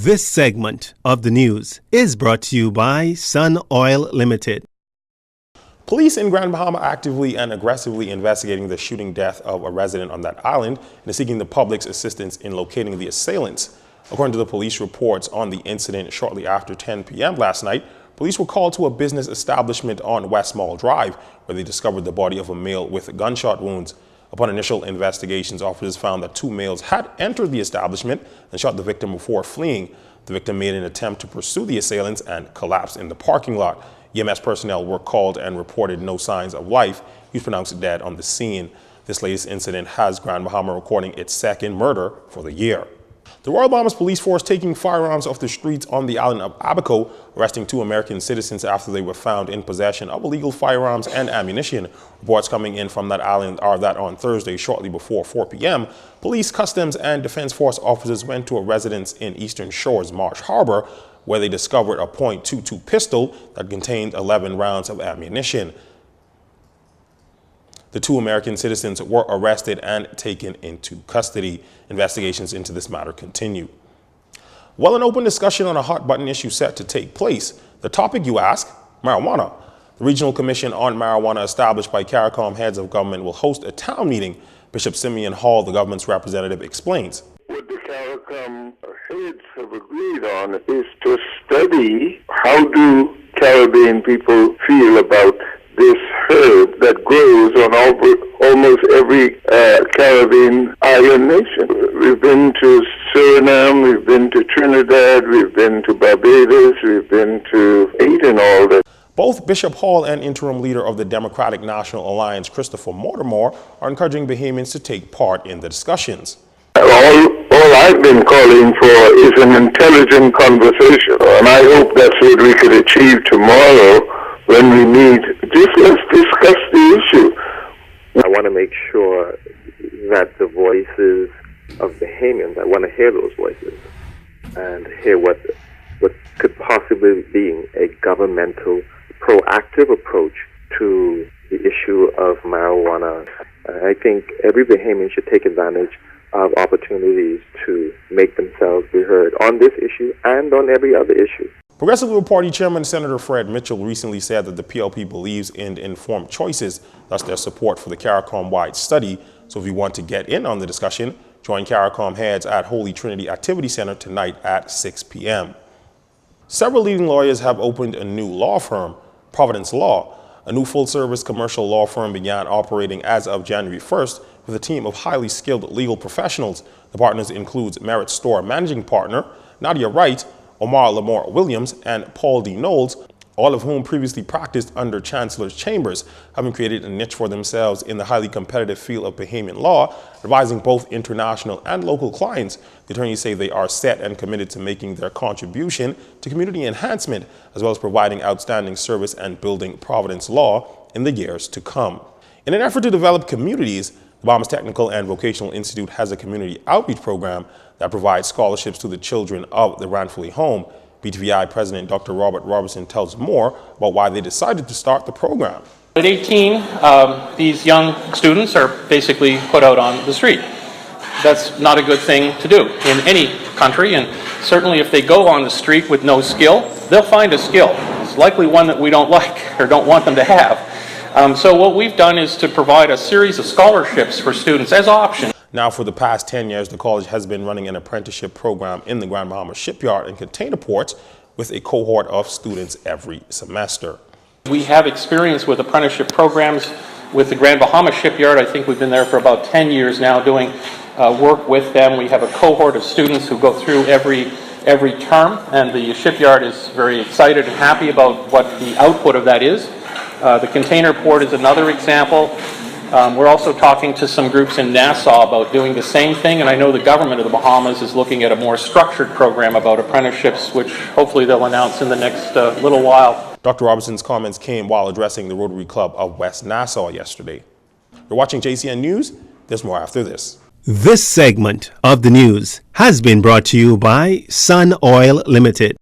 This segment of the news is brought to you by Sun Oil Limited. Police in Grand Bahama are actively and aggressively investigating the shooting death of a resident on that island and are seeking the public's assistance in locating the assailants. According to the police reports on the incident shortly after 10 p.m. last night, police were called to a business establishment on West Mall Drive, where they discovered the body of a male with gunshot wounds. Upon initial investigations, officers found that two males had entered the establishment and shot the victim before fleeing. The victim made an attempt to pursue the assailants and collapsed in the parking lot. EMS personnel were called and reported no signs of life. He was pronounced dead on the scene. This latest incident has Grand Bahama recording its second murder for the year. The Royal Bahamas Police Force taking firearms off the streets on the island of Abaco, arresting two American citizens after they were found in possession of illegal firearms and ammunition. Reports coming in from that island are that on Thursday, shortly before 4 p.m., police, customs, and defense force officers went to a residence in Eastern Shore's Marsh Harbor, where they discovered a .22 pistol that contained 11 rounds of ammunition. The two American citizens were arrested and taken into custody. Investigations into this matter continue. Well, an open discussion on a hot-button issue set to take place. The topic, you ask? Marijuana. The Regional Commission on Marijuana, established by CARICOM heads of government, will host a town meeting. Bishop Simeon Hall, the government's representative, explains. What the CARICOM heads have agreed on is to study how do Caribbean people feel about this herb that grows on almost every Caribbean island nation. We've been to Suriname, we've been to Trinidad, we've been to Barbados, we've been to Haiti and all that. Both Bishop Hall and interim leader of the Democratic National Alliance, Christopher Mortimer, are encouraging Bahamians to take part in the discussions. All I've been calling for is an intelligent conversation, and I hope that's what we could achieve tomorrow when we meet. Just let's discuss the issue. I want to make sure that the voices of Bahamians, I want to hear those voices and hear what could possibly be a governmental proactive approach to the issue of marijuana. I think every Bahamian should take advantage of opportunities to make themselves be heard on this issue and on every other issue. Progressive Liberal Party Chairman Senator Fred Mitchell recently said that the PLP believes in informed choices, thus their support for the CARICOM-wide study. So if you want to get in on the discussion, join CARICOM heads at Holy Trinity Activity Center tonight at 6 p.m. Several leading lawyers have opened a new law firm, Providence Law. A new full-service commercial law firm began operating as of January 1st with a team of highly skilled legal professionals. The partners includes Merit Store Managing Partner Nadia Wright, Omar Lamar Williams, and Paul D. Knowles, all of whom previously practiced under Chancellor's Chambers, having created a niche for themselves in the highly competitive field of Bahamian law, advising both international and local clients. The attorneys say they are set and committed to making their contribution to community enhancement, as well as providing outstanding service and building Providence Law in the years to come. In an effort to develop communities, the Bahamas Technical and Vocational Institute has a community outreach program that provides scholarships to the children of the wrongfully home. BTVI President Dr. Robert Robertson tells more about why they decided to start the program. At 18, these young students are basically put out on the street. That's not a good thing to do in any country, and certainly if they go on the street with no skill, they'll find a skill. It's likely one that we don't like or don't want them to have. So what we've done is to provide a series of scholarships for students as options. Now, for the past 10 years, the college has been running an apprenticeship program in the Grand Bahama shipyard and container ports with a cohort of students every semester. We have experience with apprenticeship programs with the Grand Bahama shipyard. I think we've been there for about 10 years now doing work with them. We have a cohort of students who go through every term, and the shipyard is very excited and happy about what the output of that is. The container port is another example. We're also talking to some groups in Nassau about doing the same thing, and I know the government of the Bahamas is looking at a more structured program about apprenticeships, which hopefully they'll announce in the next little while. Dr. Robertson's comments came while addressing the Rotary Club of West Nassau yesterday. You're watching JCN News. There's more after this. This segment of the news has been brought to you by Sun Oil Limited.